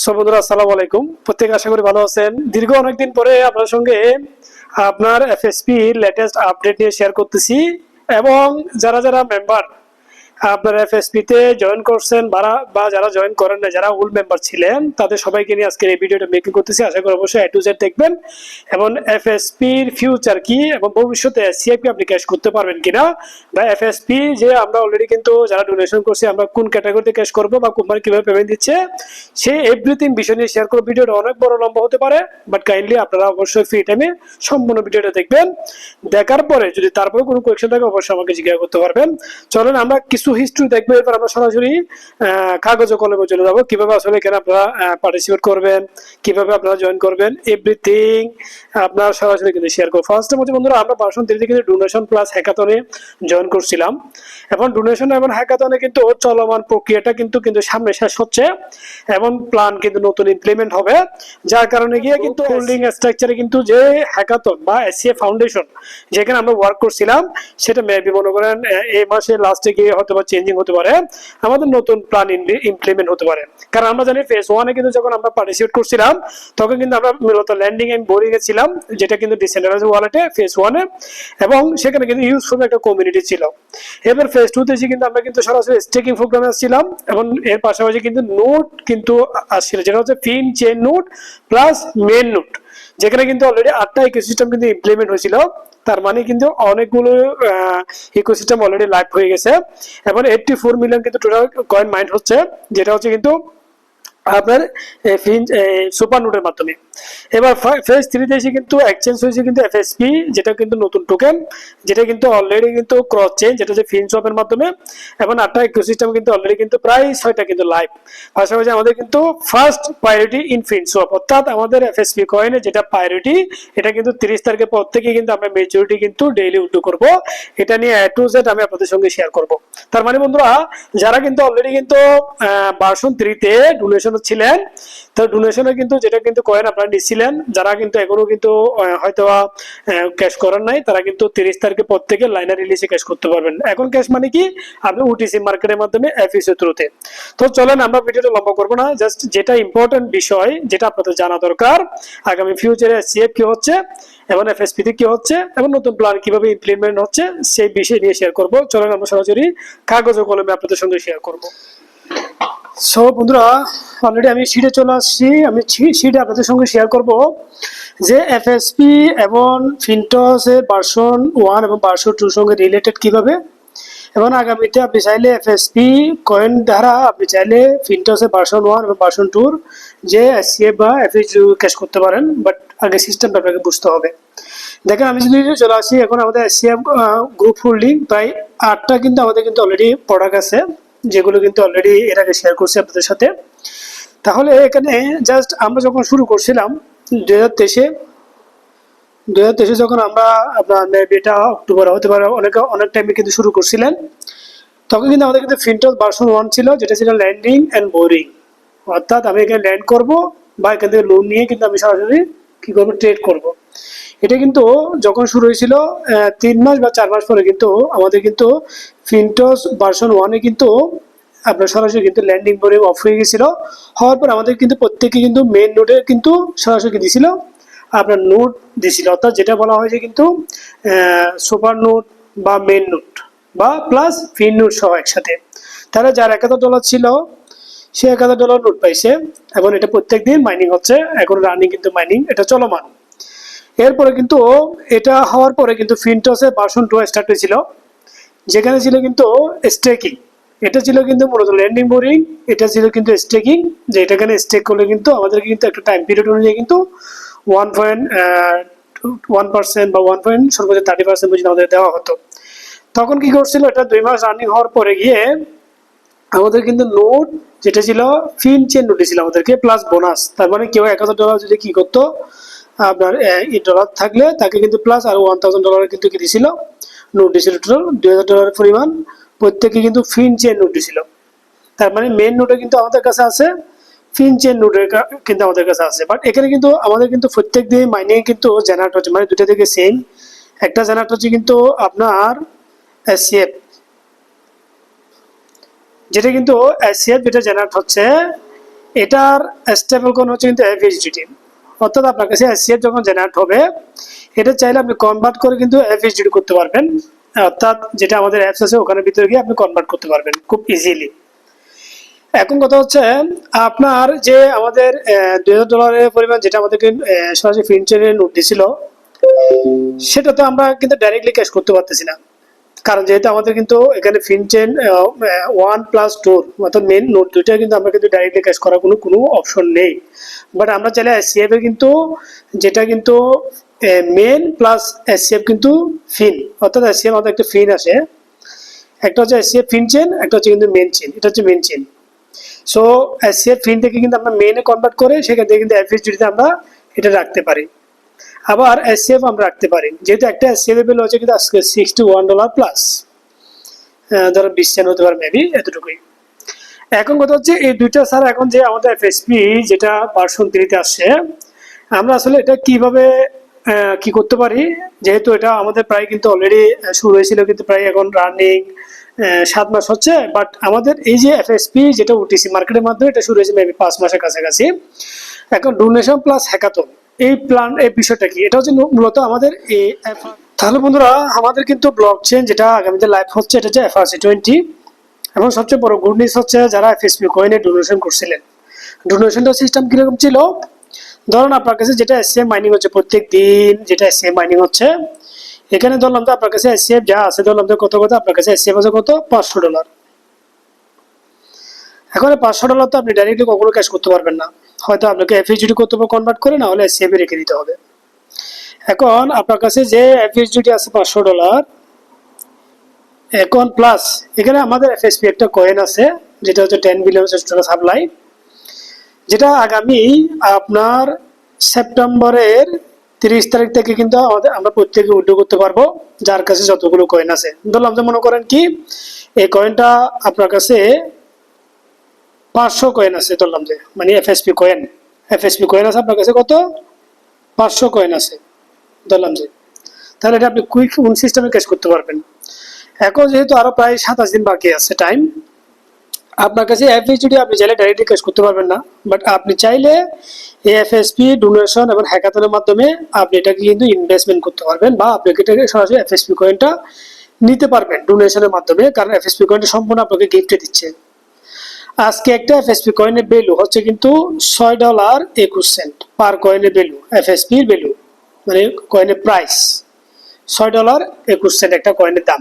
বন্ধুরা আসসালামু আলাইকুম। প্রত্যেকে আশা করি ভালো আছেন। দীর্ঘ অনেকদিন পরে আপনার সঙ্গে আপনার এফএসপি লেটেস্ট আপডেট নিয়ে শেয়ার করতেছি এবং যারা যারা মেম্বার আপনার এফএসপি তে জয়েন করছেন বা যারা জয়েন করেন না, যারা ওল্ড মেম্বার ছিলেন, তাদের সবাইকে নিয়ে আজকের এই ভিডিওটা মেকিং করতেছি। আশা করি অবশ্যই এ টু জেড দেখবেন এবং এফএসপি এর ফিউচার কি এবং ভবিষ্যতে সিআইপি আপনি ক্যাশ করতে পারবেন কিনা, বা এফএসপি যে আমরা অলরেডি কিন্তু যারা ডোনেশন করছি আমরা কোন ক্যাটাগরিতে ক্যাশ করব বা কোম্পানি কিভাবে পেমেন্ট দিচ্ছে সেই এভরিথিং বিষয় নিয়ে শেয়ার করব। ভিডিওটা অনেক বড় লম্বা হতে পারে, বাট কাইন্ডলি আপনারা অবশ্যই ফ্রি টাইমে সম্পূর্ণ ভিডিওটা দেখবেন। দেখার পরে যদি তারপরে কোনো কোয়েশ্চেন থাকে অবশ্যই আমাকে জিজ্ঞাসা করতে পারবেন। চলেন আমরা কিছু হিস্ট্রি দেখবো, এরপর আমরা সরাসরি কাগজ ও কলমে চলে যাবো কিভাবে আসলে এখানে আপনারা পার্টিসিপেট করবেন, কিভাবে আপনারা জয়েন করবেন, এভরিথিং আপনার সরাসরি কিন্তু শেয়ার করবো। ফার্স্টের মধ্যে বন্ধুরা আমরা ভার্সন 3 থেকে ডোনেশন প্লাস হ্যাকাথনে জয়েন করছিলাম এবং ডোনেশন এবং হ্যাকাথনে কিন্তু চলমান প্রক্রিয়াটা কিন্তু সামনে শেষ হচ্ছে এবং প্ল্যান কিন্তু নতুন ইমপ্লিমেন্ট হবে, যার কারণে গিয়ে কিন্তু হোল্ডিং স্ট্রাকচারে কিন্তু যে হ্যাকাথন বা এসসিএ ফাউন্ডেশন যেখানে আমরা ওয়ার্ক করছিলাম সেটা মেবি মনে করেন এই মাসের লাস্টে গিয়ে হয়তো বা চেঞ্জিং হতে পারে, আমাদের নতুন প্ল্যান ইমপ্লিমেন্ট হতে পারে। কারণ আমরা জানি ফেজ 1 এ কিন্তু যখন আমরা পার্টিসিপেট করছিলাম তখন কিন্তু আমরা মূলত ল্যান্ডিং এন্ড বোরিং এ ছিলাম, যেটা কিন্তু ডিসেন্ট্রালাইজ ওয়ালেটে ফেজ 1 এ, এবং সেখানে কিন্তু ইউজফুল একটা কমিউনিটি ছিল। এবার ফেজ 2 তে এসে কিন্তু আমরা কিন্তু সরাসরি স্টেকিং প্রোগ্রামে আসছিলাম এবং এর পাশাপাশি কিন্তু নোট কিন্তু আসছিল, যেটা হচ্ছে fin chain note plus main note, যেখানে কিন্তু অলরেডি 8টা ইকোসিস্টেম কিন্তু ইমপ্লিমেন্ট হয়েছিল। তার মানে কিন্তু অনেকগুলো ইকোসিস্টেম অলরেডি লাইভ হয়ে গেছে এবং 84 মিলিয়ন কিন্তু টোটাল কয়েন মাইন্ড হচ্ছে, যেটা হচ্ছে কিন্তু আপনার সুপার নোটের মাধ্যমে। এবার ফেজ 3 তে এসে কিন্তু এক্সচেঞ্জ হয়েছে কিন্তু এফএসপি, যেটা কিন্তু নতুন টোকেন, যেটা কিন্তু অলরেডি কিন্তু ক্রস চেঞ্জ, যেটা হচ্ছে ফিনসওয়াপের মাধ্যমে, এবং 8টা ইকোসিস্টেম কিন্তু অলরেডি কিন্তু প্রায় 6টা কিন্তু লাইভ। পাশাপাশি আমাদের কিন্তু ফার্স্ট প্রায়োরিটি ইন ফিনসওয়াপ, অর্থাৎ আমাদের এফএসপি কয়েনে যেটা প্রায়োরিটি, এটা কিন্তু 30 তারিখের পর থেকে কিন্তু আমরা মেচুরিটি কিন্তু ডেইলি উইথড্র করব। এটা নিয়ে এ টু জেড আমি আপনাদের সঙ্গে শেয়ার করব। তার মানে বন্ধুরা যারা কিন্তু অলরেডি কিন্তু ভার্সন 3 তে ডোনেশন ছিলেন, তো ডোনেশনে কিন্তু যেটা কিন্তু কয়েন আপনারা নিচ্ছিলেন, যারা কিন্তু এখনো কিন্তু হয়তো ক্যাশ করার নাই, তারা কিন্তু 30 তারিখের পর থেকে লাইনার রিলিজে ক্যাশ করতে পারবেন। এখন ক্যাশ মানে কি, আপনি ওটিসি মার্কেটের মাধ্যমে এফএসএ থ্রুতে। তো চলেন আমরা ভিডিওটা লম্বা করবো না, জাস্ট যেটা ইম্পর্টেন্ট বিষয় যেটা আপনাদের জানা দরকার, আগামী ফিউচারে সিএফ কি হচ্ছে এবং এফএসপি তে কি হচ্ছে এবং নতুন প্ল্যান কিভাবে ইমপ্লিমেন্ট হচ্ছে সেই বিষয় নিয়ে শেয়ার করব। চলেন আমরা সরাসরি কাগজ ও কলমে আপনাদের সঙ্গে শেয়ার করব। সো বন্ধুরা অলরেডি আমি শিটে চলে আসছি, আমি শিটে আপনাদের সঙ্গে শেয়ার করব যে এফএসপি এবং ফিনটস এর ভার্সন 1 এবং ভার্সন 2 সঙ্গে রিলেটেড কিভাবে, এবং আগামীতে আপনি চাইলে এফএসপি কয়েন দ্বারা আপনি চাইলে ফিনটস এর ভার্সন 1 এবং ভার্সন 2 যে এসসিএফ বা এফএসইউ ক্যাশ করতে পারেন, বাট আগে সিস্টেমটা আপনাকে বুঝতে হবে। দেখেন আমি যদি চলে আসি, এখন আমাদের এসসিএফ গ্রুপ হোল্ডিং প্রায় 8টা কিন্তু আমাদের কিন্তু অলরেডি প্রোডাক্ট আছে, যেগুলো কিন্তু অলরেডি এর আগে শেয়ার করছি আপনাদের সাথে। তাহলে এখানে জাস্ট আমরা যখন শুরু করছিলাম 2023 যখন আমরা আপনার এটা অক্টোবর হতে পারে, অনেক টাইমে কিন্তু শুরু করছিলেন, তখন কিন্তু আমাদের কিন্তু ফিনটস ভার্সন 1 ছিল, যেটা ছিল ল্যান্ডিং এন্ড বোরিং, অর্থাৎ আমি এখানে ল্যান্ড করব বা এখান থেকে লোন নিয়ে কিন্তু আমি সরাসরি কি করবো, ট্রেড করব। এটা কিন্তু যখন শুরু হয়েছিল 3 মাস বা 4 মাস পরে কিন্তু আমাদের কিন্তু ফিনটস ভার্সন 1 এ কিন্তু আপনার সরাসরি কিন্তু ল্যান্ডিং বোরিং অফ হয়ে গেছিল। হওয়ার পর আমাদের কিন্তু প্রত্যেকে কিন্তু মেইন নোটে কিন্তু সরাসরি দিছিল আপনার নোট দিছিল, অর্থাৎ যেটা বলা হয় যে কিন্তু সুপার নোট বা মেইন নোট বা প্লাস ফিন নোট সহ একসাথে। তাহলে যার $1000 ছিল সে $1000 নোট পাইছে এবং এটা প্রত্যেক দিন মাইনিং হচ্ছে, এখন রানিং কিন্তু মাইনিং এটা চলমান। এরপরে কিন্তু এটা হওয়ার পরে কিন্তু ফিনটসের ভার্সন 2 স্টার্ট হয়েছিল, যেখানে ছিল কিন্তু স্টেকিং। এটা ছিল কিন্তু মূলত ল্যান্ডিং বোরিং, এটা ছিল কিন্তু স্টেকিং, যে এটা এখানে স্টেক করলে কিন্তু আমাদের কিন্তু একটা টাইম পিরিয়ড অনুযায়ী কিন্তু 1.1% বা 1. সর্বোচ্চ 30% পর্যন্ত আমাদের দেওয়া হতো। তখন কি করছিল, এটা 2 মাস রানিং হওয়ার পরে গিয়ে আমাদের কিন্তু নোট যেটা ছিল ফিন চেন নোট ছিল আমাদেরকে প্লাস বোনাস। তার মানে কেউ $1000 যদি কি করতো আপনার ডলার থাকলে তাকে কিন্তু প্লাস আর $1000 কিন্তু কি দিছিল, নোট দিছিল, টোটাল $2000 পরিমাণ প্রত্যেকে কিন্তু ফিন চেন নোট দিছিল। তার মানে মেইন নোটে কিন্তু আমাদের কাছে আছে, ফিন চেন নোটের কিন্তু আমাদের কাছে আছে, বাট এখানে কিন্তু আমাদের কিন্তু প্রত্যেক দিন মাইনিং কিন্তু জেনারেট হচ্ছে, মানে দুটো থেকে সেম। একটা জেনারেট হচ্ছে কিন্তু আপনার এসসিএফ, যেটা কিন্তু এসসিএফ যেটা জেনারেট হচ্ছে এটার স্টেবল কয়েন হচ্ছে কিন্তু FUSDT, অর্থাৎ আপনার কাছে SCF যখন জেনারেট হবে এটা চাইলে আপনি কনভার্ট করে কিন্তু FUSDT করতে পারবেন, অর্থাৎ যেটা আমাদের অ্যাপস আছে ওখানে ভিতরে গিয়ে আপনি কনভার্ট করতে পারবেন খুব ইজিলি। এখন কথা হচ্ছে আপনার যে আমাদের $2000 পরিমাণ যেটা আমাদেরকে সরাসরি ফিনচেনের নোট দিছিল, সেটা তো আমরা কিন্তু ডাইরেক্টলি ক্যাশ করতে পারতেছি না, কারণ যেহেতু আমাদের কিন্তু এখানে ফিনচেন 1+2 অর্থাৎ মেন নোট দুইটা কিন্তু আমরা কিন্তু ডাইরেক্টলি ক্যাশ করার কোনো অপশন নেই। বাট আমরা চাইলে SCF এর কিন্তু যেটা কিন্তু মেন প্লাস SCF কিন্তু ফিন, অর্থাৎ SCF আমাদের একটা ফিন আসে, একটা হচ্ছে SCF ফিন চেন, একটা হচ্ছে কিন্তু মেন চেন, এটা হচ্ছে মেন চেন। সো SCF ফিন থেকে কিন্তু আমরা মেনে কনভার্ট করে সেখান থেকে কিন্তু FUSDT আমরা এটা রাখতে পারি, আবার SCF আমরা রাখতে পারি, যেহেতু একটা SCF এর ভ্যালু হচ্ছে কিন্তু আজকে $61 প্লাস, ধরো 20 সেন্ট হতে পারে মেবি, এতটুকুই। এখন কথা হচ্ছে এই দুইটা ছাড়া এখন যে আমাদের FSP যেটা ভার্সন 3 তে আসছে, আমরা আসলে এটা কিভাবে কি করতে পারি, যেহেতু এটা আমাদের প্রায় কিন্তু অলরেডি শুরু হয়েছিল, কিন্তু প্রায় এখন রানিং 7 মাস হচ্ছে, বাট আমাদের এই যে FSP যেটা OTC মার্কেটের মাধ্যমে এটা শুরু হয়েছে মেবি 5 মাসের কাছাকাছি। এখন ডোনেশন প্লাস হ্যাকাথন এই প্ল্যান এই বিষয়টা কি, এটা হচ্ছে মূলত আমাদের এই। তাহলে বন্ধুরা আমাদের কিন্তু ব্লক চেন যেটা আগামীতে লাইভ হচ্ছে এটা হচ্ছে FRC20, এবং সবচেয়ে বড় গুড নিউজ হচ্ছে যারা FSP কয়েনে ডোনেশন করছিলেন, ডোনেশনটা সিস্টেম কিরকম ছিল, ধরুন আপনার কাছে যেটা SCF মাইনিং হচ্ছে প্রত্যেক দিন, যেটা SCF মাইনিং হচ্ছে, এখানে ধরলাম তো আপনার কাছে SCF যা আছে, ধরলাম তো কত আপনার কাছে SCF আছে কত $500। এখন $500 তো আপনি ডাইরেক্টলি কখনো ক্যাশ করতে পারবেন না, হয়তো আপনাকে FUSDT করতে হবে কনভার্ট করে, না হলে SCF এ রেখে দিতে হবে। এখন আপনার কাছে যে FUSDT আছে $500, এখন প্লাস এখানে আমাদের FSP একটা কয়েন আছে যেটা হচ্ছে 10 বিলিয়ন সাপ্লাই, যেটা আগামী আপনার সেপ্টেম্বরের 30 তারিখ থেকে কিন্তু আমরা প্রত্যেকে উইথড্র করতে পারবো, যার কাছে যতগুলো কয়েন আছে। ধরলাম যে মনে করেন কি এই কয়েনটা আপনার কাছে 500 কয়েন আছে, ধরলাম যে মানে FSP কয়েন আছে আপনার কাছে কত 500 কয়েন আছে, ধরলাম যে, তাহলে এটা আপনি কুইক উইন সিস্টেমে ক্যাশ করতে পারবেন। এখন যেহেতু আরো প্রায় 27 দিন বাকি আছে টাইম, আপনার কাছে FUSDT আপনি চাইলে ডাইরেক্টলি ক্যাশ করতে পারবেন না, বাট আপনি চাইলে এই FSP ডোনেশন এবং হ্যাকাথনের মাধ্যমে আপনি এটাকে কিন্তু ইনভেস্টমেন্ট করতে পারবেন, বা আপনি এটাকে সরাসরি FSP কয়েনটা নিতে পারবেন ডোনেশনের মাধ্যমে, কারণ FSP কয়েনটা সম্পূর্ণ আপনাকে গিফটে দিচ্ছে। আজকে একটা FSP কয়েনের ভ্যালু হচ্ছে কিন্তু $6.21 পার কয়েনের ভ্যালু, FSP এর ভ্যালু মানে কয়েনের প্রাইস $6.21 একটা কয়েনের দাম।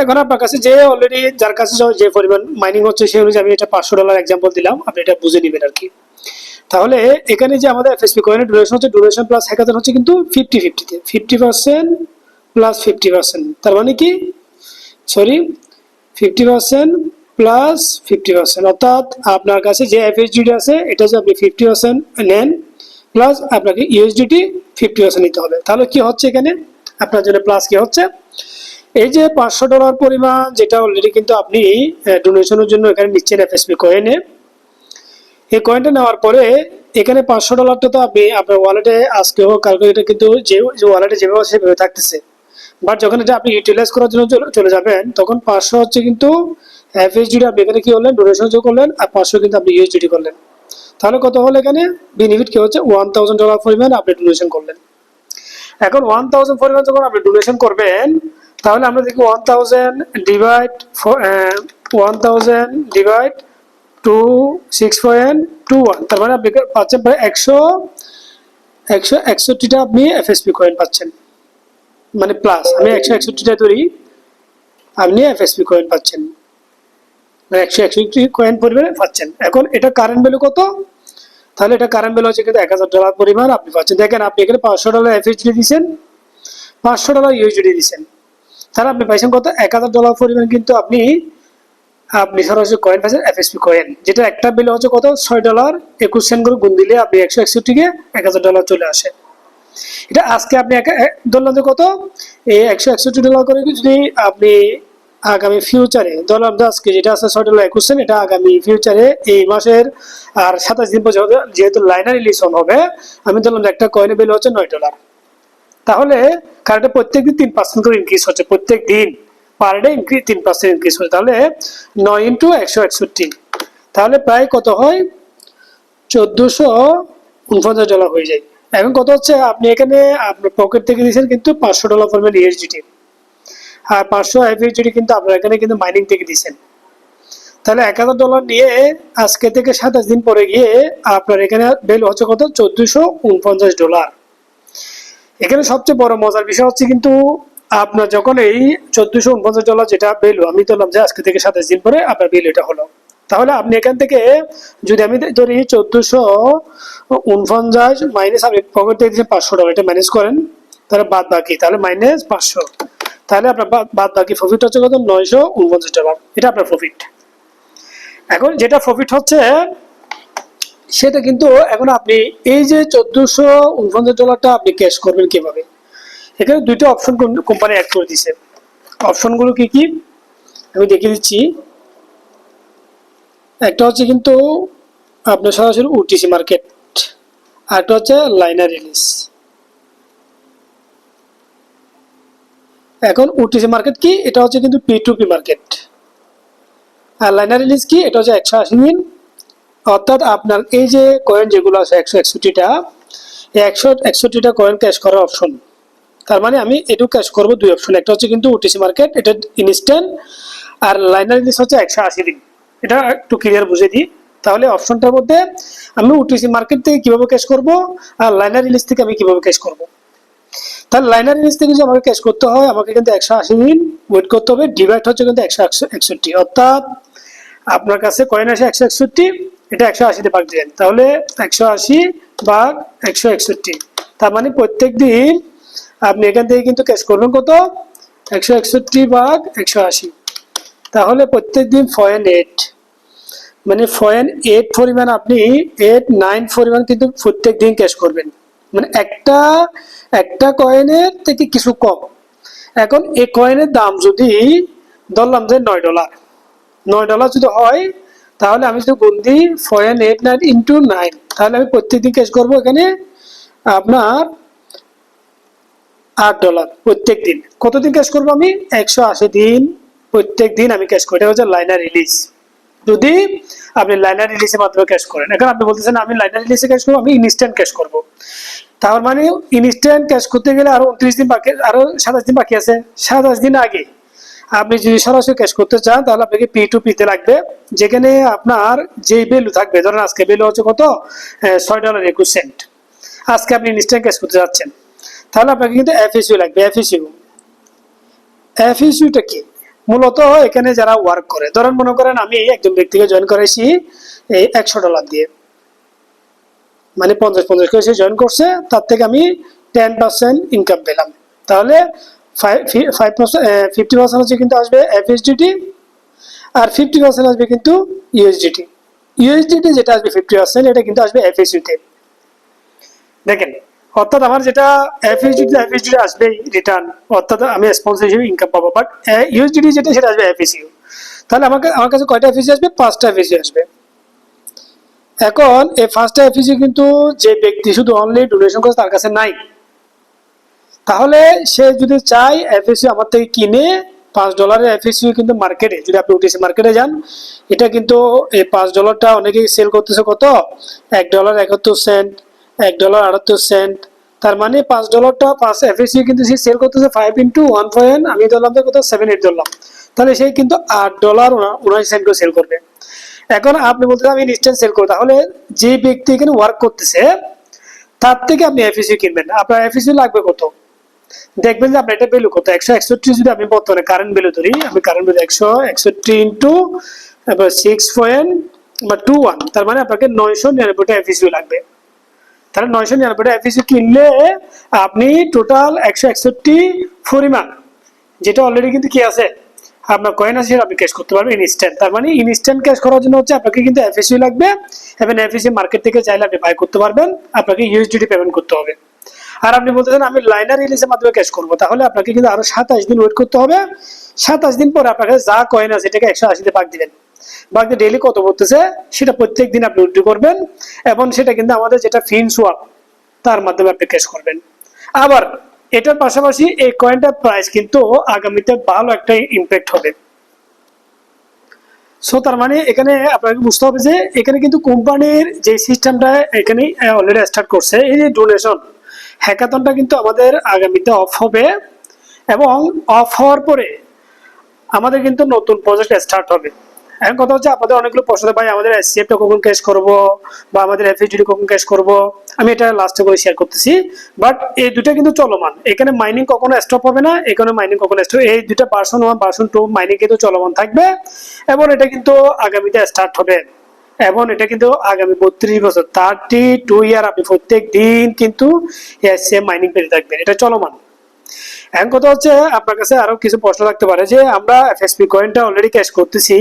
এখন আপনার কাছে যে অলরেডি যার কাছে যে পরিমাণ মাইনিং হচ্ছে সেই অনুযায়ী আমি এটা $500 এক্সাম্পল দিলাম, আপনি এটা বুঝে নেবেন আর কি। তাহলে এখানে যে আমাদের FSP কয়েনের ডোনেশন হচ্ছে, ডোনেশন প্লাস হ্যাকাথন হচ্ছে কিন্তু 50-50 তে, 50% প্লাস 50%, তার মানে কি সরি 50% প্লাস 50%, অর্থাৎ আপনার কাছে যে FUSDT আছে এটা যদি আপনি 50% নেন প্লাস আপনাকে USDT 50% নিতে হবে। তাহলে কি হচ্ছে এখানে আপনার জন্য প্লাস কি হচ্ছে, এই যে $500 পরিমাণ যেটা অলরেডি কিন্তু আপনি ডোনেশনের জন্য এখানে নিচ্ছেন FSP কয়েনে, এই কয়েনটা নেওয়ার পরে এখানে $500টা তো আপনি আপনার ওয়ালেটে আজকে হোক কালকে এটা কিন্তু যে ওয়ালেটে যেভাবে সেভাবে থাকতেছে, বাট যখন এটা আপনি ইউটিলাইজ করার জন্য চলে যাবেন তখন 500 হচ্ছে কিন্তু FUSDT আপনি এখানে কি করলেন ডোনেশন যোগ করলেন, আর 500 কিন্তু আপনি USDT করলেন, তাহলে কত হলো এখানে বেনিফিট কি হচ্ছে $1000 পরিমাণ আপনি ডোনেশন করলেন। এখন 1000 পরিমাণ যখন আপনি ডোনেশন করবেন, তাহলে আমরা দেখি 1000 ডিভাইড 2 তার মানে আপনি পাচ্ছেন প্রায় 161টা আপনি FSP কয়েন পাচ্ছেন, মানে প্লাস আমি 161টা ধরি, আপনি FSP কয়েন পাচ্ছেন, মানে 161 কয়েন পরিমাণে পাচ্ছেন। এখন এটা কারেন্ট ভ্যালু কত, তাহলে এটা কারেন্ট ভ্যালু হচ্ছে কিন্তু $1000 পরিমাণ আপনি পাচ্ছেন। দেখেন আপনি এখানে $500 FUSDT দিচ্ছেন, $500 USDT দিচ্ছেন, তাহলে আপনি পাইছেন কত $1000 পরিমাণ, কিন্তু আপনি সরাসরি কয়েন পাচ্ছেন FSP কয়েন, যেটা একটা ভ্যালু হচ্ছে কত $6.21 করে গুণ দিলে আপনি 161 কে $1000 চলে আসে। এটা আজকে আপনি ধরলাম যে কত এই $161 করে যদি আপনি আগামী ফিউচারে ধরলাম যে আজকে যেটা আছে $6.21, এটা আগামী ফিউচারে এই মাসের আর 27 দিন পর্যন্ত যেহেতু লাইনার রিলিজ হবে, আমি ধরলাম যে একটা কয়েনের ভ্যালু হচ্ছে $9, তাহলে কারেন্টে প্রত্যেকদিন 3% করে ইনক্রিজ হচ্ছে, প্রত্যেক দিন পার ডে 3% ইনক্রিজ হচ্ছে, তাহলে 9 × 161, তাহলে প্রায় কত হয় $1449 হয়ে যায়। এখন কত হচ্ছে, আপনি এখানে আপনার পকেট থেকে দিয়েছেন কিন্তু $500 পরিমাণ ইউএসডিটি, আর 500 এফএসডিটি কিন্তু আপনার এখানে কিন্তু মাইনিং থেকে দিয়েছেন। তাহলে $1000 নিয়ে আজকে থেকে 27 দিন পরে গিয়ে আপনার এখানে ভ্যালু হচ্ছে কত, $1449। এখানে সবচেয়ে বড় মজার বিষয় হচ্ছে কিন্তু আপনার যখন এই $1449 যেটা ভ্যালু আমি ধরলাম যে আজকে থেকে 27 দিন পরে আপনার ভ্যালু এটা হলো, তাহলে আপনি এখান থেকে যদি আমি ধরি 1449 মাইনাস আমি পকেট থেকে দিয়েছি $500, এটা ম্যানেজ করেন, তাহলে বাদ বাকি তাহলে মাইনাস 500, তাহলে আপনার বাদ বাকি প্রফিট হচ্ছে কত, $949। এটা আপনার প্রফিট। এখন যেটা প্রফিট হচ্ছে সেটা কিন্তু এখন আপনি এই যে $1449 আপনি ক্যাশ করবেন কিভাবে, এখানে দুইটা অপশন কোম্পানি অ্যাড করে দিয়েছে। অপশনগুলো কি কি আমি দেখিয়ে দিচ্ছি। একটা হচ্ছে কিন্তু আপনার সরাসরি ওটিসি মার্কেট, আর একটা হচ্ছে লাইনার রিলিজ। এখন ওটিসি মার্কেট কি, এটা হচ্ছে কিন্তু P2P মার্কেট, আর লাইনার রিলিজ কি, এটা হচ্ছে 180 দিন। অর্থাৎ আপনার এই যে কয়েন যেগুলো আছে 161টা, এই 161টা কয়েন ক্যাশ করার অপশন। তার মানে আমি এটু ক্যাশ করব দুই অপশন, একটা হচ্ছে কিন্তু ওটিসি মার্কেট, এটা ইনস্ট্যান্ট, আর লাইনার রিলিজ হচ্ছে 180 দিন। এটা একটু ক্লিয়ার বুঝে দিই, তাহলে অপশনটার মধ্যে আমি ওটিসি মার্কেট থেকে কিভাবে ক্যাশ করব আর লাইনার রিলিজ থেকে আমি কিভাবে ক্যাশ করব। তাহলে লাইনার রিলিজ থেকে যদি আমাকে ক্যাশ করতে হয় আমাকে কিন্তু 180 দিন ওয়েট করতে হবে, ডিভাইড হচ্ছে কিন্তু 161, অর্থাৎ আপনার কাছে কয়েন আসে 161, এটা 180 তে ভাগ দিলেন, তাহলে 180 ভাগ 161, তার মানে প্রত্যেক দিন আপনি এখান থেকে কিন্তু ক্যাশ করবেন কত, 161 ভাগ 180, তাহলে প্রত্যেক দিন 0.8, মানে 0.8 পরিমাণ আপনি 89 পরিমাণ কিন্তু প্রত্যেক দিন ক্যাশ করবেন, মানে একটা কয়েনের থেকে কিছু কম। এখন এই কয়েনের দাম যদি ধরলাম যে $9 যদি হয়, তাহলে আমি যদি গুণ দিই 0.89 ইন্টু 9, তাহলে আমি প্রত্যেকদিন ক্যাশ করবো এখানে আপনার $8 প্রত্যেক দিন। কতদিন ক্যাশ করবো আমি, 180 দিন প্রত্যেক দিন আমি ক্যাশ করি, এটা হচ্ছে লাইনার রিলিজ। যদি আপনি লাইনার রিলিজের মাধ্যমে ক্যাশ করেন, এখন আপনি বলতেছেন আমি লাইনার রিলিজে ক্যাশ করবো, আমি ইনস্ট্যান্ট ক্যাশ করবো, তার মানে ইনস্ট্যান্ট ক্যাশ করতে গেলে আরো 29 দিন বাকি, আরো 27 দিন বাকি আছে। 27 দিন আগে আপনি যদি সরাসরি ক্যাশ করতে চান তাহলে আপনাকে P2P তে লাগবে, যেখানে আপনার যে ভ্যালু থাকবে, ধরেন আজকে ভ্যালু হচ্ছে কত, $6.21, আজকে আপনি ইনস্ট্যান্ট ক্যাশ করতে যাচ্ছেন, তাহলে আপনাকে কিন্তু এফএসইউ লাগবে। এফএসইউটা কি, মূলত এখানে যারা ওয়ার্ক করে, ধরেন মনে করেন আমি একজন ব্যক্তিকে জয়েন করেছি এই $100 দিয়ে, মানে 50 করে সে জয়েন করছে, তার থেকে আমি 10% ইনকাম পেলাম, তাহলে 50% হচ্ছে কিন্তু আসবে এফএসডিটি, আর 50% আসবে কিন্তু ইউএসডিটি। ইউএসডিটি যেটা আসবে 50% এটা কিন্তু আসবে এফএসইউতে। দেখেন, অর্থাৎ আমার যেটা এফএসডিটি আসবে রিটার্ন, অর্থাৎ আমি স্পন্সর হিসেবে ইনকাম পাবো, বাট ইউএসডিটি যেটা সেটা আসবে এফএসইউ। তাহলে আমার কাছে কয়টা এফএসইউ আসবে, 5টা এফএসইউ আসবে। এখন এই 5টা এফএসইউ কিন্তু যে ব্যক্তি শুধু অনলি ডোনেশন করে তার কাছে নাই, তাহলে সে যদি চায় এফএসইউ আমার থেকে কিনে $5 এফএসইউ কিন্তু মার্কেটে, যদি আপনি ওটিসি মার্কেটে যান, এটা কিন্তু এই $5টা অনেকেই সেল করতেছে কত, $1.71, $1.78, তার মানে $5টা 5 এফএসইউ কিন্তু সে সেল করতেছে 5 ইন্টু 1. আমি ধরলাম কত, 7-8 ধরলাম, তাহলে সেই কিন্তু $8.79 করে সেল করবে। এখন আপনি বলতে আমি ইনস্ট্যান্ট সেল করবো, তাহলে যে ব্যক্তি এখানে ওয়ার্ক করতেছে তার থেকে আপনি এফএসইউ কিনবেন, আপনার এফএসইউ লাগবে কত, দেখবেন যে আপনার এটা ভ্যালু কত, 161 যদি আমি বর্তমানে কারেন্ট ভ্যালু ধরি, আমি কারেন্ট ভ্যালু 161 ইন্টু 6.21, তার মানে আপনাকে 999টা এফএসইউ লাগবে। তাহলে 999টা এফএসইউ কিনলে আপনি টোটাল 161 পরিমাণ, যেটা অলরেডি কিন্তু কি আছে আপনার কয়েন আছে, আপনি ক্যাশ করতে পারবেন ইনস্ট্যান্ট। তার মানে ইনস্ট্যান্ট ক্যাশ করার জন্য হচ্ছে আপনাকে কিন্তু এফএসইউ লাগবে, এবং এফএসইউ মার্কেট থেকে চাইলে আপনি বাই করতে পারবেন, আপনাকে ইউএসডিটি পেমেন্ট করতে হবে। আর আপনি বলতেছেন আমি লাইনার রিলিজের মাধ্যমে ক্যাশ করবো, তাহলে আপনাকে কিন্তু আরো 27 দিন ওয়েট করতে হবে। 27 দিন পরে আপনাকে যা কয়েন আছে এটাকে 180 তে ভাগ দিবেন, ভাগ দিয়ে ডেইলি কত পড়তেছে সেটা প্রত্যেক দিন আপনি উইথড্র করবেন, এবং সেটা কিন্তু আমাদের যেটা ফিনসোয়াপ তার মাধ্যমে আপনি ক্যাশ করবেন। আবার এটার পাশাপাশি এই কয়েনটার প্রাইস কিন্তু আগামীতে ভালো একটা ইমপ্যাক্ট হবে। সো তার মানে এখানে আপনাকে বুঝতে হবে যে এখানে কিন্তু কোম্পানির যে সিস্টেমটা এখানে অলরেডি স্টার্ট করছে, এই যে ডোনেশন হ্যাকাথনটা কিন্তু আমাদের আগামীতে অফ হবে, এবং অফ হওয়ার পরে আমাদের কিন্তু নতুন প্রজেক্ট স্টার্ট হবে। এখন কথা হচ্ছে আপনাদের অনেকগুলো প্রশ্ন, ভাই আমাদের এসসিএফটা কখন ক্যাশ করব বা আমাদের এফএসডি কখন ক্যাশ করব, আমি এটা লাস্টে করে শেয়ার করতেছি। বাট এই দুটো কিন্তু চলমান, এখানে মাইনিং কখনো স্টপ হবে না, এখানে মাইনিং কখনো স্টপ, এই দুটো ভার্সন 1 ভার্সন 2 মাইনিং কিন্তু চলমান থাকবে, এবং এটা কিন্তু আগামীতে স্টার্ট হবে, এবং এটা কিন্তু আগামী 32 বছর 32 ইয়ার আপনি প্রত্যেক দিন কিন্তু এসসিএফ মাইনিং পেতে থাকবেন, এটা চলমান। এখন কথা হচ্ছে আপনার কাছে আরো কিছু প্রশ্ন থাকতে পারে যে আমরা এফএসপি কয়েনটা অলরেডি ক্যাশ করতেছি,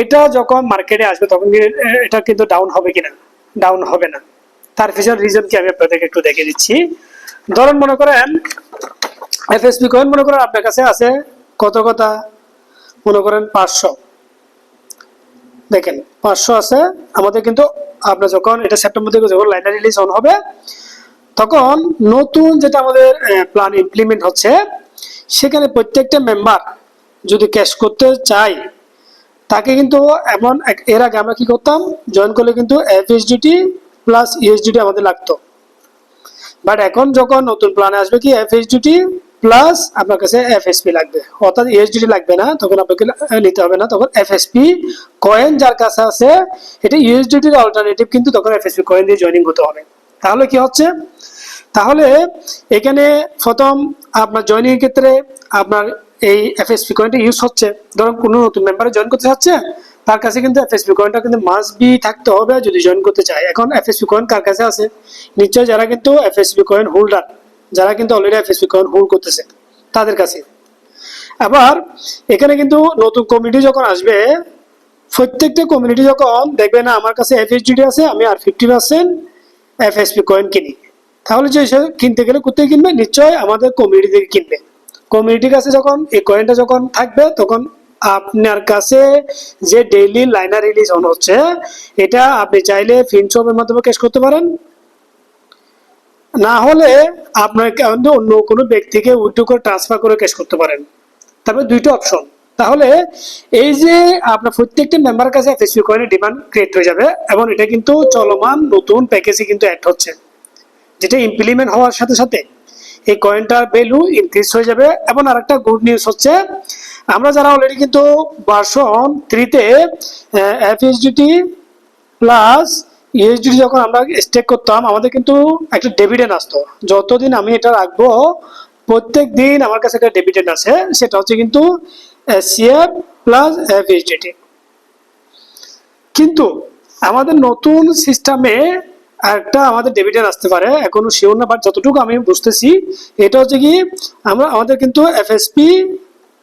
এটা যখন মার্কেটে আসবে তখন এটা কিন্তু ডাউন হবে কিনা? ডাউন হবে না। তার পিছনে রিজন কি আমি আপনাদেরকে একটু দেখে দিচ্ছি। ধরুন মনে করেন এফএসপি কয়েন মনে করেন আপনার কাছে আছে কত কথা, মনে করেন 500, দেখেন 500 আছে আমাদের, কিন্তু আপনার যখন এটা সেপ্টেম্বর থেকে যখন লাইনার রিলিজ অন হবে তখন নতুন যেটা আমাদের প্ল্যান ইমপ্লিমেন্ট হচ্ছে, সেখানে প্রত্যেকটা মেম্বার যদি ক্যাশ করতে চাই তাকে কিন্তু এমন এর আগে আমরা কি করতাম, জয়েন করলে কিন্তু এফএসডিটি প্লাস ইউএসডিটি আমাদের লাগতো, বাট এখন যখন নতুন প্ল্যানে আসবে কি এফএসডিটি প্লাস আপনার কাছে এফএসপি লাগবে, অর্থাৎ ইউএসডিটি লাগবে না, তখন আপনাকে নিতে হবে না, তখন এফএসপি কয়েন যার কাছে আছে এটা ইউএসডিটির অল্টারনেটিভ, কিন্তু তখন এফএসপি কয়েন দিয়ে জয়েনিং হতে হবে। তাহলে কি হচ্ছে, তাহলে এখানে প্রথম আপনার জয়েনিং এর ক্ষেত্রে আপনার এই এফএসপি কয়েনটা ইউজ হচ্ছে, ধরুন কোনো নতুন মেম্বারে জয়েন করতে চাচ্ছে তার কাছে কিন্তু এফএসপি কয়েনটা কিন্তু মাস্ট বি থাকতে হবে যদি জয়েন করতে চায়। এখন এফএসপি কয়েন কার কাছে আছে? নিশ্চয়ই যারা কিন্তু এফএসপি কয়েন হোল্ডার, যারা কিন্তু অলরেডি এফএসপি কয়েন হোল্ড করতেছে তাদের কাছে। আবার এখানে কিন্তু নতুন কমিউনিটি যখন আসবে, প্রত্যেকটা কমিউনিটি যখন দেখবে না আমার কাছে এফএসডিটি আছে, আমি আর 50% এফএসপি কয়েন কিনি, তাহলে যে কিনতে গেলে কোথায় কিনবে? নিশ্চয় আমাদের কমিউনিটি থেকে কিনবে। কমিউনিটির কাছে যখন এই কয়েনটা যখন থাকবে তখন আপনার কাছে যে ডেইলি লাইনার রিলিজ অন হচ্ছে এটা আপনি চাইলে ফিনশপের মাধ্যমে ক্যাশ করতে পারেন, না হলে আপনার কিন্তু অন্য কোনো ব্যক্তিকে উইথড্র করে ট্রান্সফার করে ক্যাশ করতে পারেন। তারপরে দুইটা অপশন। তাহলে এই যে আপনার প্রত্যেকটা মেম্বারের কাছে এফএসপি কয়েনের ডিমান্ড ক্রিয়েট হয়ে যাবে, এবং এটা কিন্তু চলমান নতুন প্যাকেজে কিন্তু অ্যাড হচ্ছে, যেটা ইমপ্লিমেন্ট হওয়ার সাথে সাথে এই কয়েনটার ভ্যালু ইনক্রিজ হয়ে যাবে। এবং আরেকটা গুড নিউজ হচ্ছে, আমরা যারা অলরেডি কিন্তু ভার্সন 3 তে এফএসডিটি প্লাস ইউএসডিটি যখন আমরা স্টেক করতাম আমাদের কিন্তু একটা ডিভিডেন্ড আসতো, যতদিন আমি এটা রাখবো প্রত্যেক দিন আমার কাছে একটা ডিভিডেন্ড আছে, সেটা হচ্ছে কিন্তু এসসিএফ প্লাস এফএসডিটি। কিন্তু আমাদের নতুন সিস্টেমে একটা আমাদের ডিভিডেন্ড আসতে পারে, এখনো শিওর না, বাট যতটুকু আমি বুঝতেছি এটা হচ্ছে কি আমাদের কিন্তু এফএসপি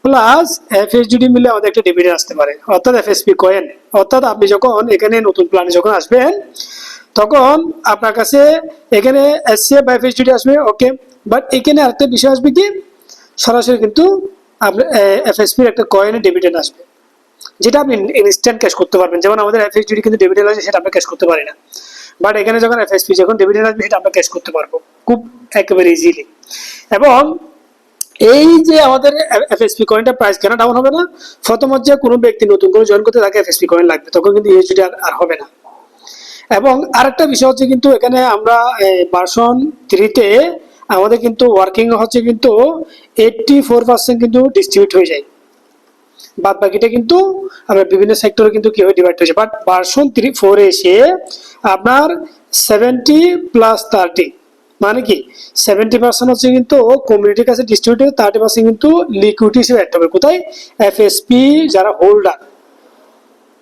প্লাস এফএসডিটি মিলে আমাদের একটা ডিভিডেন্ড আসতে পারে, অর্থাৎ এফএসপি কয়েন। অর্থাৎ আপনি যখন এখানে নতুন প্ল্যানে যখন আসবেন তখন আপনার কাছে এখানে এসসিএফ বা এফএসডিটি আসবে, ওকে, বাট এখানে আরেকটা বিষয় আসবে কি সরাসরি কিন্তু আপনার এফএসপির একটা কয়েনের ডিভিডেন্ড আসবে, যেটা আপনি ইনস্ট্যান্ট ক্যাশ করতে পারবেন। যেমন আমাদের এফএসডিটি কিন্তু ডিভিডেন্ড আছে, সেটা আমরা ক্যাশ করতে পারি না, বাট এখানে যখন এফএসপি যখন ডিভিডেন্ড আসবে সেটা আমরা ক্যাশ করতে পারবো খুব একেবারে ইজিলি। এবং এই যে আমাদের এফএসপি কয়েনটা প্রাইস কেন ডাউন হবে না? প্রথম হচ্ছে কোনো ব্যক্তি নতুন করে জয়েন করতে তাকে এফএসপি কয়েন লাগবে, তখন কিন্তু ইউএসডি আর হবে না। এবং আরেকটা বিষয় হচ্ছে কিন্তু এখানে আমরা ভার্সন 3 তে আমাদের কিন্তু ওয়ার্কিং হচ্ছে কিন্তু 84% কিন্তু ডিস্ট্রিবিউট হয়ে যায়, বাদ বাকিটা কিন্তু আমরা বিভিন্ন সেক্টরে কিন্তু কিভাবে ডিভাইড হয়েছে। বাট ভার্সন 4 এসে আপনার 70 প্লাস 30 মানে কি 70% হচ্ছে কিন্তু কমিউনিটির কাছে ডিস্ট্রিবিউটেড, 30% কিন্তু লিকুইডিটি হিসেবে অ্যাড হবে কোথায়? এফএসপি যারা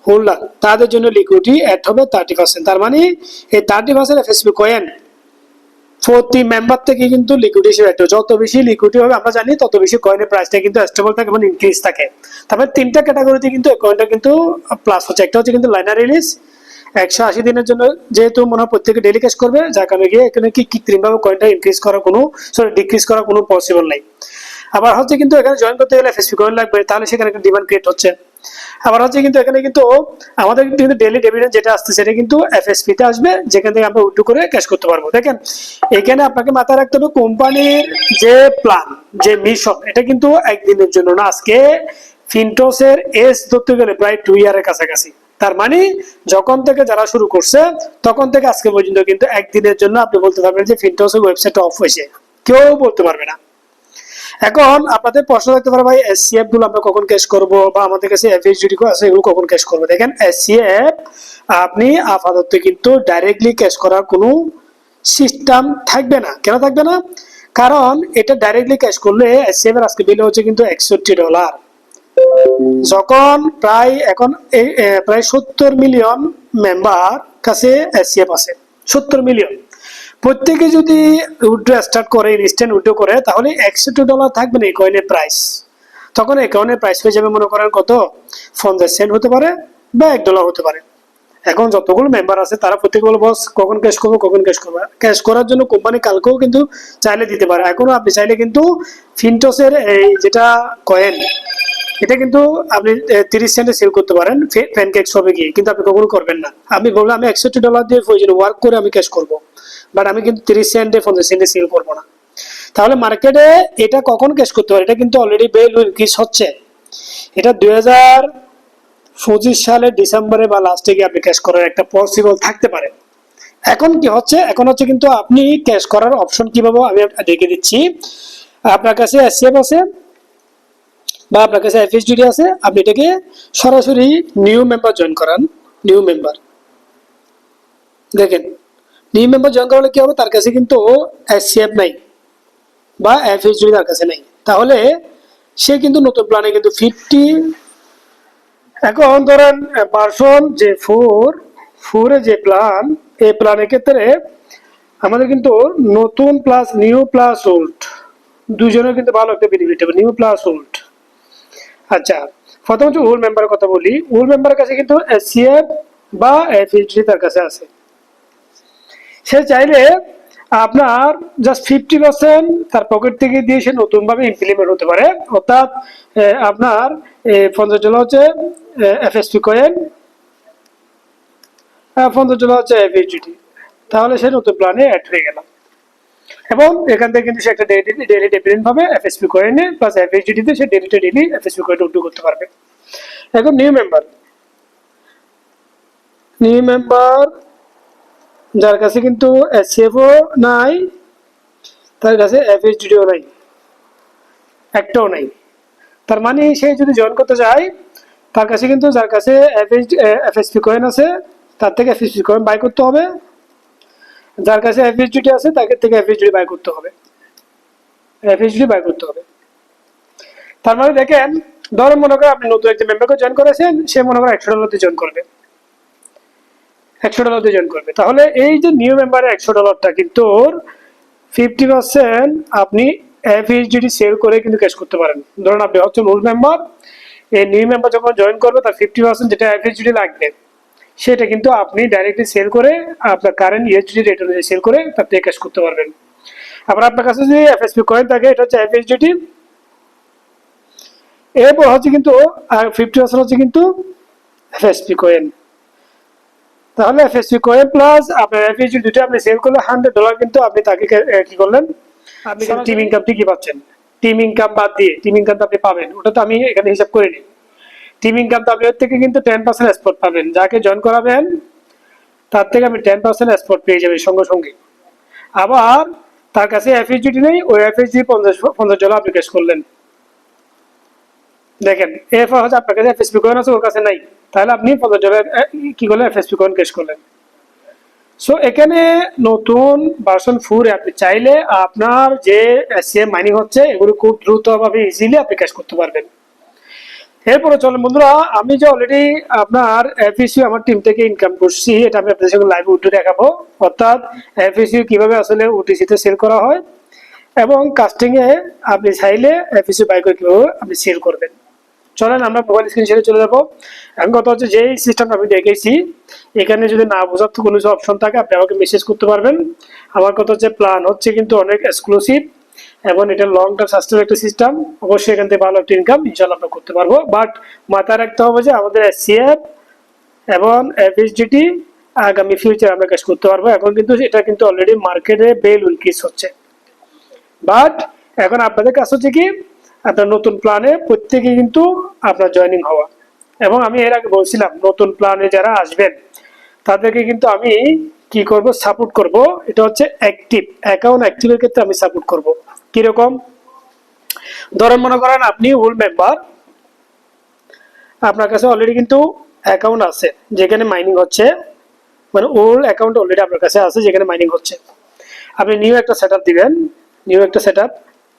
হোল্ডার তাদের জন্য লিকুইডিটি অ্যাড হবে 30%। তার মানে এই 30% এফএসপি কয়েন প্রতি মেম্বার থেকে কিন্তু লিকুইডিটি হিসেবে অ্যাড হবে। যত বেশি লিকুইডিটি হবে আমরা জানি তত বেশি কয়েনের প্রাইসটা কিন্তু স্টেবল থাকে এবং ইনক্রিজ থাকে। তারপরে তিনটা ক্যাটাগরিতে কিন্তু এই কয়েনটা কিন্তু প্লাস হচ্ছে। একটা হচ্ছে কিন্তু লাইনার রিলিজ 180 দিনের জন্য, যেহেতু মনে হয় প্রত্যেকে ডেলি ক্যাশ করবে, যার কারণে গিয়ে এখানে কি কৃত্রিমভাবে কয়েনটা ইনক্রিজ করা কোনো ডিক্রিজ করা কোনো পসিবল নাই। আবার হচ্ছে কিন্তু এখানে জয়েন করতে গেলে এফএসপি কয়েন লাগবে, তাহলে সেখানে একটা ডিমান্ড ক্রিয়েট হচ্ছে। আবার হচ্ছে কিন্তু এখানে কিন্তু আমাদের কিন্তু ডেইলি ডিভিডেন্ড যেটা আসছে সেটা কিন্তু এফএসপি তে আসবে, যেখান থেকে আমরা উইথড্র করে ক্যাশ করতে পারবো। দেখেন এখানে আপনাকে মাথায় রাখতে হবে কোম্পানির যে প্ল্যান, যে মিশন, এটা কিন্তু একদিনের জন্য না। আজকে ফিনটোসের এজ ধরতে গেলে প্রায় 2 ইয়ারের কাছাকাছি। তার মানে যখন থেকে যারা শুরু করছে তখন থেকে আজকে পর্যন্ত কিন্তু একদিনের জন্য আপনি বলতে পারবেন যে ফিনটোসের ওয়েবসাইটটা অফ হয়েছে, কেউ বলতে পারবে না। এখন আপনাদের প্রশ্ন থাকতে পারে ভাই এসসিএফ গুলো আমরা কখন ক্যাশ করব, বা আমাদের কাছে এফএসডিডি আছে এগুলো কখন ক্যাশ করব। দেখেন এসসিএফ আপনি আপাতত কিন্তু ডাইরেক্টলি ক্যাশ করার কোনো সিস্টেম থাকবে না। কেন থাকবে না? কারণ এটা ডাইরেক্টলি ক্যাশ করলে এসসিএফ এর আজকে বিল হচ্ছে কিন্তু $61। যখন প্রায় 70 মিলিয়ন মেম্বার কাছে এসসিএফ আছে, 70 মিলিয়ন, প্রত্যেকে যদি উইথড্র স্টার্ট করে, ইনস্ট্যান্ট উইথড্র করে, তাহলে $61 থাকবে না এই কয়েনের প্রাইস। তখন এই কয়েনের প্রাইস হয়ে যাবে মনে করেন কত, 50 সেন্ট হতে পারে বা $1 হতে পারে। এখন যতগুলো মেম্বার আছে তারা প্রত্যেকে বলে বস কখন ক্যাশ করবো, কখন ক্যাশ করবো। ক্যাশ করার জন্য কোম্পানি কালকেও কিন্তু চাইলে দিতে পারে। এখনো আপনি চাইলে কিন্তু ফিনটোসের এই যেটা কয়েন, এটা কিন্তু আপনি 30 সেন্টে সেল করতে পারেন প্যানকেক শপে গিয়ে, কিন্তু আপনি কখনো করবেন না। আপনি বলবেন আমি $61 দিয়ে প্রয়োজন ওয়ার্ক করে আমি ক্যাশ করবো, বাট আমি কিন্তু 30 সেন্টে 50 সেন্টে সেল করবো না। তাহলে মার্কেটে এটা কখন ক্যাশ করতে পারে? এটা কিন্তু অলরেডি বেল ইনক্রিজ হচ্ছে। এটা 2025 সালের ডিসেম্বরে বা লাস্টে গিয়ে আপনি ক্যাশ করার একটা পসিবল থাকতে পারে। এখন কি হচ্ছে, এখন হচ্ছে কিন্তু আপনি ক্যাশ করার অপশন কিভাবে আমি দেখে দিচ্ছি। আপনার কাছে এসসিএফ আছে বা আপনার কাছে এফএসডিডি আছে, আপনি এটাকে সরাসরি নিউ মেম্বার জয়েন করান। নিউ মেম্বার দেখেন, নিউ মেম্বার জয়েন করালে কি হবে, তার কাছে কিন্তু এসসিএফ নাই বা এফএসডিডি তার কাছে নাই, তাহলে সে কিন্তু নতুন প্ল্যানে কিন্তু 50, এখন ধরেন ভার্সন যে 4 যে প্ল্যান, এই প্ল্যানের ক্ষেত্রে আমাদের কিন্তু নতুন প্লাস নিউ প্লাস ওল্ড দুজনের কিন্তু ভালো একটা বেনিফিট হবে, নিউ প্লাস ওল্ড। আচ্ছা, প্রথম হচ্ছে ওল্ড মেম্বারের কথা বলি। ওল্ড মেম্বারের কাছে কিন্তু এসসিএফ বা এফএসডি তার কাছে আছে। সে চাইলে আপনার জাস্ট 50% তার পকেট থেকে দিয়ে সে নতুন ভাবে ইমপ্লিমেন্ট হতে পারে, অর্থাৎ আপনার $50 হচ্ছে এফএসপি কয়েন, $50 হচ্ছে এফএসডিটি, তাহলে সে নতুন প্ল্যানে অ্যাড হয়ে গেল। এবং এখান থেকে কিন্তু সে একটা ডেইলি ডিভিডেন্ড পাবে এফএসপি কয়েনে প্লাস এফএসডিটি তে, সে ডেইলি এফএসপি কয়েন উইথড্র করতে পারবে। এখন নিউ মেম্বার যার কাছে কিন্তু এসসিএফও নাই, তার কাছে এফএসডিও নাই, একটাও নাই। তার মানে সে যদি জয়েন করতে চায়, তার কাছে কিন্তু যার কাছে এফএসপি কয়েন আছে তার থেকে এফএসপি কয়েন বাই করতে হবে, যার কাছে এফএসডিটি আছে তাকে থেকে এফএসডিটি বাই করতে হবে, তার মানে দেখেন, ধরেন মনে করেন আপনি নতুন একটা মেম্বারকে জয়েন করেছেন, সে মনে করেন $100 দিয়ে জয়েন করবে, তাহলে এই যে নিউ মেম্বারের $100টা কিন্তু 50% আপনি এফএসডিটি সেল করে কিন্তু ক্যাশ করতে পারেন। ধরুন আপনি হচ্ছেন ওল্ড মেম্বার, এই নিউ মেম্বার যখন জয়েন করবে তার 50% যেটা এফএসডিটি লাগবে সেটা কিন্তু আপনি ডাইরেক্টলি সেল করে আপনার কারেন্ট ইউএসডি রেট অনুযায়ী সেল করে তার থেকে ক্যাশ করতে পারবেন। আবার আপনার কাছে যদি এফএসপি কয়েন থাকে, এটা হচ্ছে এফএসডিটি, এরপর হচ্ছে কিন্তু 50% হচ্ছে কিন্তু এফএসপি কয়েন। তাহলে এফএসপি কয়েন প্লাস আপনার এফএসডি দুটো আপনি সেল করলে $100 কিন্তু আপনি তাকে কি করলেন, আপনি টিম ইনকাম ঠিকই পাচ্ছেন। টিম ইনকাম বাদ দিয়ে টিম ইনকাম তো আপনি পাবেন, ওটা তো আমি এখানে হিসাব করিনি। টিম ইনকাম তো আপনি ওর থেকে কিন্তু 10% এক্সপোর্ট পাবেন, যাকে জয়েন করাবেন তার থেকে আপনি 10% এক্সপোর্ট পেয়ে যাবেন সঙ্গে সঙ্গে। আবার তার কাছে এফএসডি নেই, ওই এফএসডি $50 আপনি ক্যাশ করলেন। দেখেন এরপর হচ্ছে আপনার কাছে এফএসপি কয়েন আছে, ওর কাছে নাই, তাহলে আপনি $50 কি করলেন, এফএসপি কয়েন ক্যাশ করলেন। সো এখানে নতুন ভার্সন 4 আপনি চাইলে আপনার যে এসসিএম মাইনিং হচ্ছে এগুলো খুব দ্রুতভাবে ইজিলি আপনি ক্যাশ করতে পারবেন। এরপরে চলেন বন্ধুরা, আমি যে অলরেডি আপনার এফএসইউ আমার টিম থেকে ইনকাম করছি, এটা আমি আপনাদের সঙ্গে লাইভ উইথড্র দেখাবো, অর্থাৎ এফএসইউ কিভাবে আসলে ওটিসি তে সেল করা হয় এবং কাস্টিং এ আপনি চাইলে এফএসইউ বাই করে কিভাবে আপনি সেল করবেন। চলেন আমরা মোবাইল স্ক্রিন শেয়ারে চলে যাবো। এখন কথা হচ্ছে যেই সিস্টেমটা আমি দেখেছি, এখানে যদি না বোঝার তো কোনো অপশন থাকে আপনি আমাকে মেসেজ করতে পারবেন। আমার কথা হচ্ছে প্ল্যান হচ্ছে কিন্তু অনেক এক্সক্লুসিভ এবং এটা লং টার্ম সাস্টেইনেবল একটা সিস্টেম, অবশ্যই এখান থেকে ভালো একটা ইনকাম ইনশাআল্লাহ আমরা করতে পারবো। বাট মাথায় রাখতে হবে যে আমাদের এসসিএফ এবং এফএসডিটি আগামী ফিউচার আমরা ক্যাশ করতে পারবো। এখন কিন্তু এটা কিন্তু অলরেডি মার্কেটে বেল ইনক্রিজ হচ্ছে, বাট এখন আপনাদের কাজ হচ্ছে কি আপনার নতুন প্ল্যানে প্রত্যেকে কিন্তু আপনার জয়েনিং হওয়া। এবং আমি এর আগে বলছিলাম নতুন প্ল্যানে যারা আসবেন তাদেরকে কিন্তু আমি কি করব, সাপোর্ট করব। এটা হচ্ছে অ্যাক্টিভ অ্যাকাউন্ট অ্যাক্টিভের ক্ষেত্রে আমি সাপোর্ট করব। কিরকম, ধরেন মনে করেন আপনি ওল্ড মেম্বার, আপনার কাছে অলরেডি কিন্তু অ্যাকাউন্ট আছে যেখানে মাইনিং হচ্ছে, মানে ওল্ড অ্যাকাউন্ট অলরেডি আপনার কাছে আছে যেখানে মাইনিং হচ্ছে। আপনি নিউ একটা সেটআপ দিবেন, নিউ একটা সেটআপ,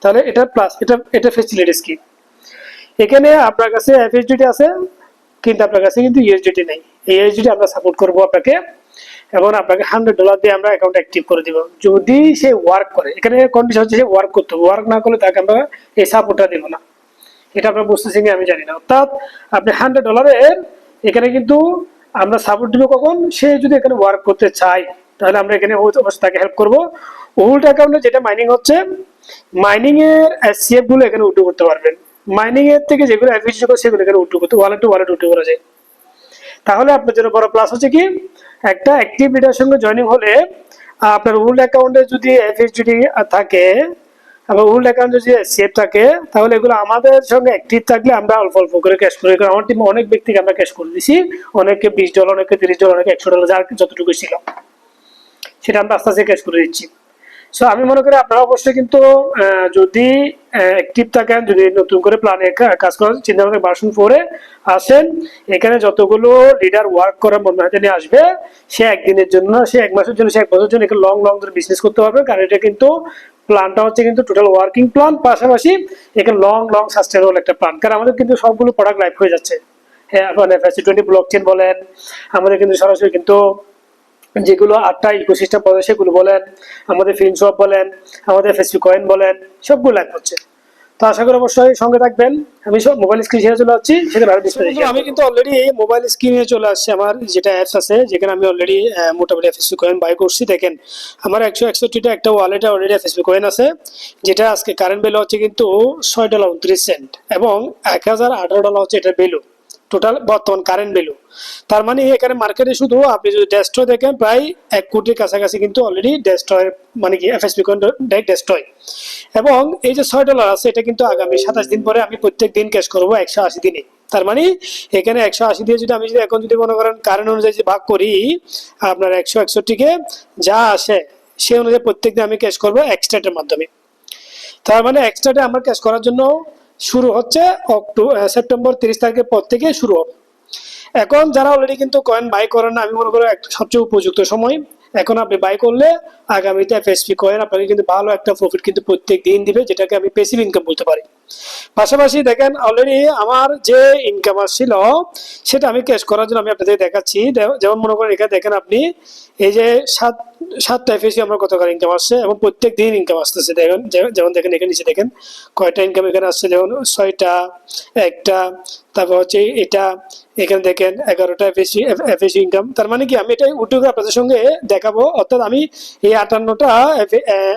তাহলে এটা প্লাস এটা ফ্যাসিলিটিস কি, এখানে আপনার কাছে এফএসডিটি আছে কিন্তু আপনার কাছে কিন্তু ইউএসডিটি নেই। এই ইউএসডিটি আমরা সাপোর্ট করব আপনাকে, এবং আপনাকে $100 দিয়ে আমরা অ্যাকাউন্ট অ্যাক্টিভ করে দিব যদি সে ওয়ার্ক করে। এখানে কন্ডিশন হচ্ছে সে ওয়ার্ক করতে, ওয়ার্ক না করলে তাকে আমরা এই সাপোর্টটা দেবো না। এটা আপনার বুঝতেছেন কি আমি জানি না। অর্থাৎ আপনি $100 এখানে কিন্তু আমরা সাপোর্ট দিব কখন, সে যদি এখানে ওয়ার্ক করতে চায় তাহলে আমরা এখানে অবশ্যই তাকে হেল্প করবো। ওল্ড অ্যাকাউন্টে যেটা মাইনিং হচ্ছে, মাইনিং এর এসসিএফ গুলো এখানে উঠে করতে পারবেন। মাইনিং এর থেকে যেগুলো এফিসিয়েন্সি করে সেগুলো এখানে উঠে করতে, ওয়ালেট টু ওয়ালেট উঠে করা যায়। তাহলে আপনার জন্য বড় প্লাস হচ্ছে কি, একটা অ্যাক্টিভ লিডার সঙ্গে জয়েনিং হলে আপনার ওল্ড অ্যাকাউন্টে যদি এফএসডিটি থাকে এবং ওল্ড অ্যাকাউন্টে যদি সেভ থাকে, তাহলে এগুলো আমাদের সঙ্গে অ্যাক্টিভ থাকলে আমরা অল্প অল্প করে ক্যাশ করি। আমার টিমে অনেক ব্যক্তিকে আমরা ক্যাশ করে দিছি, অনেকে $20, অনেকে $30, অনেকে $100, যার যতটুকু ছিল সেটা আমরা আস্তে আস্তে ক্যাশ করে দিচ্ছি। সো আমি মনে করি আপনারা অবশ্যই কিন্তু যদি অ্যাক্টিভ থাকেন, যদি নতুন করে প্ল্যানে কাজ করার চিন্তা ভাবনা ভার্সন 4 এ আসেন, এখানে যতগুলো লিডার ওয়ার্ক করার মন হাতে নিয়ে আসবে, সে একদিনের জন্য, সে এক মাসের জন্য, সে এক বছরের জন্য লং লং ধরে বিজনেস করতে পারবে। কারণ এটা কিন্তু প্ল্যানটা হচ্ছে কিন্তু টোটাল ওয়ার্কিং প্ল্যান, পাশাপাশি এখানে লং লং সাস্টেনেবল একটা প্ল্যান। কারণ আমাদের কিন্তু সবগুলো প্রোডাক্ট লাইভ হয়ে যাচ্ছে। হ্যাঁ, মানে FSC20 ব্লকচেন বলেন, আমাদের কিন্তু সরাসরি কিন্তু যেগুলো 8টা ইকোসিস্টেম বলে সেগুলো বলেন, আমাদের ফিনশপ বলেন, আমাদের FSP কয়েন বলেন, সবগুলো লাইভ হচ্ছে। তো আশা করি অবশ্যই সঙ্গে থাকবেন। আমি সব মোবাইল স্ক্রিন শেয়ারে চলে যাচ্ছি, সেখানে আরো ডিসপ্লে দেখি। আমি কিন্তু অলরেডি মোবাইল স্ক্রিনে চলে আসছে আমার যেটা অ্যাপস আছে, যেখানে আমি অলরেডি মোটামুটি FSP কয়েন বাই করছি। দেখেন আমার 161টা একটা ওয়ালেটে অলরেডি FSP কয়েন আছে, যেটা আজকে কারেন্ট ভ্যালু হচ্ছে কিন্তু $6.29 এবং $1018 হচ্ছে এটার ভ্যালু, টোটাল বর্তমান কারেন্ট ভ্যালু। তার মানে এখানে মার্কেটে শুধু আপনি যদি ডেস্ট্রয় দেখেন প্রায় 1 কোটির কাছাকাছি কিন্তু অলরেডি ডেস্ট্রয়, মানে কি এফএসপি কয়েন ডাইরেক্ট ডেস্ট্রয়। এবং এই যে $6 আছে এটা কিন্তু আগামী 27 দিন পরে আমি প্রত্যেক দিন ক্যাশ করবো 180 দিনে। তার মানে এখানে 180 দিয়ে যদি আমি যদি এখন যদি মনে করেন কারেন্ট অনুযায়ী যে ভাগ করি, আপনার 161কে যা আসে সে অনুযায়ী প্রত্যেক দিন আমি ক্যাশ করবো এক্সট্রাটের মাধ্যমে। তার মানে এক্সট্রাটে আমার ক্যাশ করার জন্য শুরু হচ্ছে সেপ্টেম্বর 30 তারিখের পর থেকে শুরু হবে। এখন যারা অলরেডি কিন্তু কয়েন বাই করেন না, আমি মনে করি সবচেয়ে উপযুক্ত সময়। এখন আপনি বাই করলে আগামীতে এফএসপি কয়েন আপনাকে কিন্তু ভালো একটা প্রফিট কিন্তু প্রত্যেক দিন দিবে, যেটাকে আমি প্যাসিভ ইনকাম বলতে পারি। পাশাপাশি দেখেন অলরেডি আমার যে ইনকাম আসছিল সেটা আমি ক্যাশ করার জন্য আমি আপনাদের দেখাচ্ছি। যেমন মনে করেন এখানে দেখেন আপনি এই যে সাতটা এফএসি আমার কত করে ইনকাম আসছে এবং প্রত্যেক দিন ইনকাম আসতেছে। দেখেন যেমন দেখেন এখানে নিচে দেখেন কয়টা ইনকাম এখানে আসছে, যেমন 6টা, একটা, তারপর হচ্ছে এটা, এখানে দেখেন 11টা এফএসি ইনকাম। তার মানে কি আমি এটাই উঠে আপনাদের সঙ্গে দেখাবো। অর্থাৎ আমি এই 58টা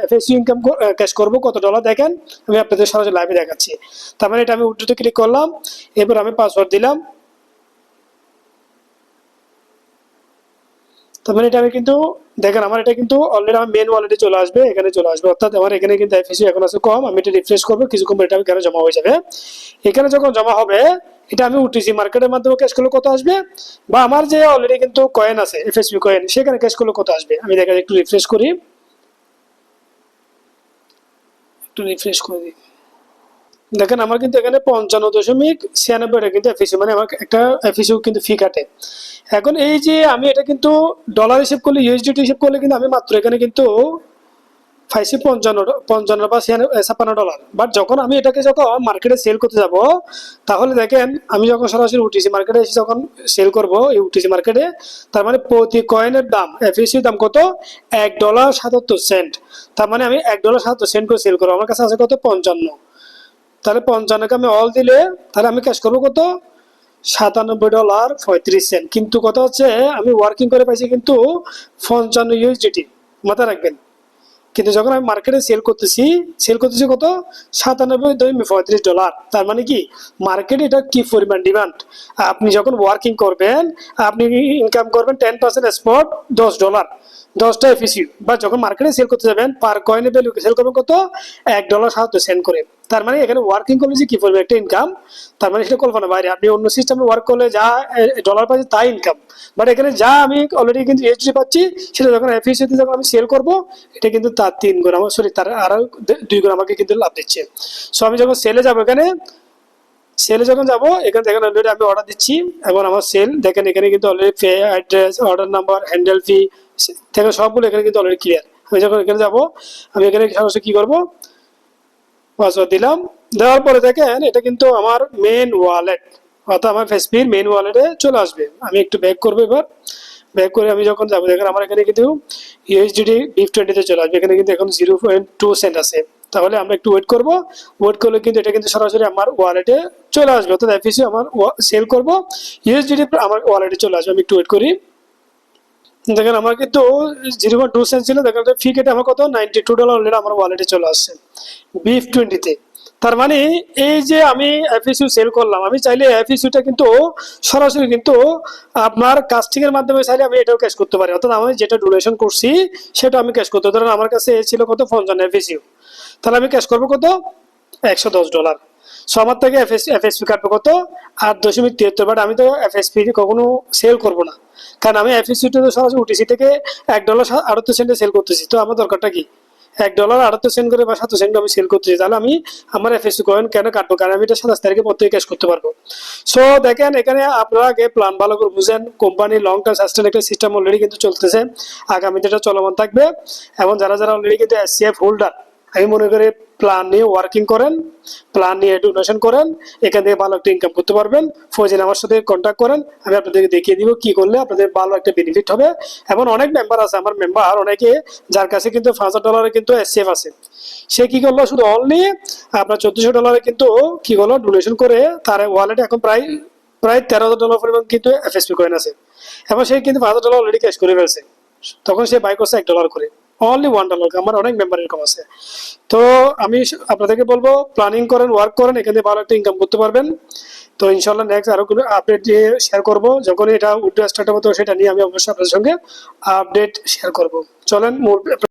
এফএসি ইনকাম ক্যাশ করবো কত ডলার, দেখেন আমি আপনাদের সরাসরি লাইভে দেখাচ্ছি। তার মানে এটা আমি উঠতে ক্লিক করলাম, এরপর আমি পাসওয়ার্ড দিলাম। তার মানে এটা আমি কিন্তু দেখেন আমার এটা কিন্তু অলরেডি আমার মেন ওয়ালেটে চলে আসবে, এখানে চলে আসবে। অর্থাৎ আমার এখানে কিন্তু এফএসি এখন আছে কম, আমি এটা রিফ্রেশ করবো, কিছুক্ষণ এটা এখানে জমা হয়ে যাবে। এখানে যখন জমা হবে এটা আমি উঠিছি মার্কেটের মাধ্যমে ক্যাশ করলে কত আসবে, বা আমার যে অলরেডি কিন্তু কয়েন আছে এফএসপি কয়েন সেখানে ক্যাশ করলে কত আসবে আমি দেখেন একটু রিফ্রেশ করি, একটু রিফ্রেশ করে দিই। দেখেন আমার কিন্তু এখানে 55.96 কিন্তু এফিসি, মানে আমার একটা এফিসিও কিন্তু ফি কাটে। এখন এই যে আমি এটা কিন্তু ডলার হিসেব করলে, ইউএসডিটি হিসেব করলে কিন্তু আমি মাত্র এখানে কিন্তু পাইছি 55 বা $56। বাট যখন আমি এটাকে যখন মার্কেটে সেল করতে যাব, তাহলে দেখেন আমি যখন সরাসরি উঠিছি মার্কেটে এসে যখন সেল করব এই উঠিছি মার্কেটে, তার মানে প্রতি কয়েনের দাম এফিসির দাম কত, $1.77। তার মানে আমি $1.77 করে সেল করবো। আমার কাছে আছে কত, 55। তাহলে 55কে আমি অল দিলে তাহলে আমি ক্যাশ করবো কত, $97.35। কিন্তু কথা হচ্ছে আমি ওয়ার্কিং করে পাইছি কিন্তু 55 ইউএসডিটি, মাথায় রাখবেন। কিন্তু যখন আমি মার্কেটে সেল করতেছি কত, $97.35। তার মানে কি মার্কেটে এটা কি পরিমাণ ডিমান্ড। আপনি যখন ওয়ার্কিং করবেন আপনি ইনকাম করবেন 10% স্পট $10, 10টা এফিসি। বা যখন মার্কেটে সেল করতে যাবেন পার কয়েনে ভ্যালু সেল করবেন কত, $1.77 করে। তার মানে এখানে ওয়ার্কিং করলে যে কি পরিমাণ একটা ইনকাম, তার মানে সেটা কল্পনা বাইরে। আপনি অন্য সিস্টেমে ওয়ার্ক করলে যা ডলার পাচ্ছি তাই ইনকাম, বাট এখানে যা আমি অলরেডি কিন্তু ইউএসডি পাচ্ছি, সেটা যখন এফিসিতে যখন আমি সেল করব, এটা কিন্তু তার 3 গুণ, আমার সরি তার আরো 2 গুণ আমাকে কিন্তু লাভ দিচ্ছে। সো আমি যখন সেলে যাবো, এখানে সেলে যখন যাবো, এখানে দেখেন অলরেডি আমি অর্ডার দিচ্ছি এবং আমার সেল দেখেন এখানে কিন্তু already pay address, order number, handle fee থেকে সবগুলো এখানে কিন্তু অলরেডি ক্লিয়ার। আমি যখন এখানে যাবো, আমি এখানে সরাসরি কি করবো, পাসওয়ার্ড দিলাম। দেওয়ার পরে দেখেন এটা কিন্তু আমার মেন ওয়ালেট, অর্থাৎ আমার ফেসপির মেন ওয়ালেটে চলে আসবে। আমি একটু ব্যাক করবো, এবার ব্যাক করে আমি যখন যাবো, দেখেন আমার এখানে কিন্তু ইউএসডিটি BIF20 চলে আসবে। এখানে কিন্তু এখন 0.2 সেন্ট আছে। তাহলে আমরা একটু ওয়েট করব, ওয়েট করলে কিন্তু এটা কিন্তু সরাসরি আমার ওয়ালেটে চলে আসবে, অর্থাৎ এফিসি আমার সেল করব, ইউএসডিটি আমার ওয়ালেটে চলে আসবে। আমি একটু ওয়েট করি। দেখেন আমার কিন্তু 0.2 সেন্ট ছিল, দেখেন ফি কেটে আমার কত $92 অলরেডি আমার ওয়ালেটে চলে আসছে BIF20-তে। তার মানে এই যে আমি এফএসইউ সেল করলাম, আমি চাইলে এফএসইউটা কিন্তু সরাসরি কিন্তু আপনার কাস্টিং এর মাধ্যমে চাইলে আমি এটাও ক্যাশ করতে পারি, অর্থাৎ আমি যেটা ডোনেশন করছি সেটা আমি ক্যাশ করতে, ধরেন আমার কাছে ছিল কত 55 এফএসইউ, তাহলে আমি ক্যাশ করবো কত $110। সো আমার থেকে এফএসপি কাটবে কত 8.73, বাট আমি তো এফএসপি কখনো সেল করব না, কারণ আমি এফএসপিটা তো সরাসরি ওটিসি থেকে $1.78 সেল করতেছি। তো আমার দরকারটা কি, $1.78 করে বা 7 সেন্ট আমি সেল করতেছি, তাহলে আমি আমার এফএসপি কয়েন কেন কাটবো, কারণ আমি এটা 27 তারিখের পর থেকে ক্যাশ করতে পারবো। সো দেখেন এখানে আপনারা আগে প্ল্যান ভালো করে বুঝেন, কোম্পানি লং টার্ম সাস্টেন একটা সিস্টেম অলরেডি কিন্তু চলতেছে, আগামীতে এটা চলমান থাকবে। এবং যারা যারা অলরেডি কিন্তু এসসিএফ হোল্ডার, আমি মনে করি প্ল্যান নিয়ে ওয়ার্কিং করেন, প্ল্যান নিয়ে ডোনেশন করেন, এখান থেকে ভালো একটা ইনকাম করতে পারবেন। ফৌজিন আমার সাথে কন্ট্যাক্ট করেন, আমি আপনাদেরকে দেখিয়ে দিব কি করলে আপনাদের ভালো একটা বেনিফিট হবে। এবং অনেক মেম্বার আছে আমার মেম্বার, অনেকে যার কাছে কিন্তু $5,000 কিন্তু এসসিএফ আছে, সে কি করলো শুধু অনলি আপনার $1,400 কিন্তু কি করলো ডোনেশন করে, তার ওয়ালেটে এখন প্রায় $13,000 পরিমাণ কিন্তু এফএসপি কয়েন আছে, এবং সে কিন্তু $5,000 অলরেডি ক্যাশ করে ফেলছে। তখন সে বাই করছে $1 করে, অনলি $1। আমার অনেক মেম্বার এরকম আছে। তো আমি আপনাদেরকে বলবো প্ল্যানিং করেন, ওয়ার্ক করেন, এখানে ভালো একটা ইনকাম করতে পারবেন। তো ইনশাল্লাহ নেক্সট আরো কোনো আপডেট দিয়ে শেয়ার করবো, যখন এটা উঠে স্টার্ট হবে তো সেটা নিয়ে আমি অবশ্যই আপনাদের সঙ্গে আপডেট শেয়ার করবো। চলেন মূল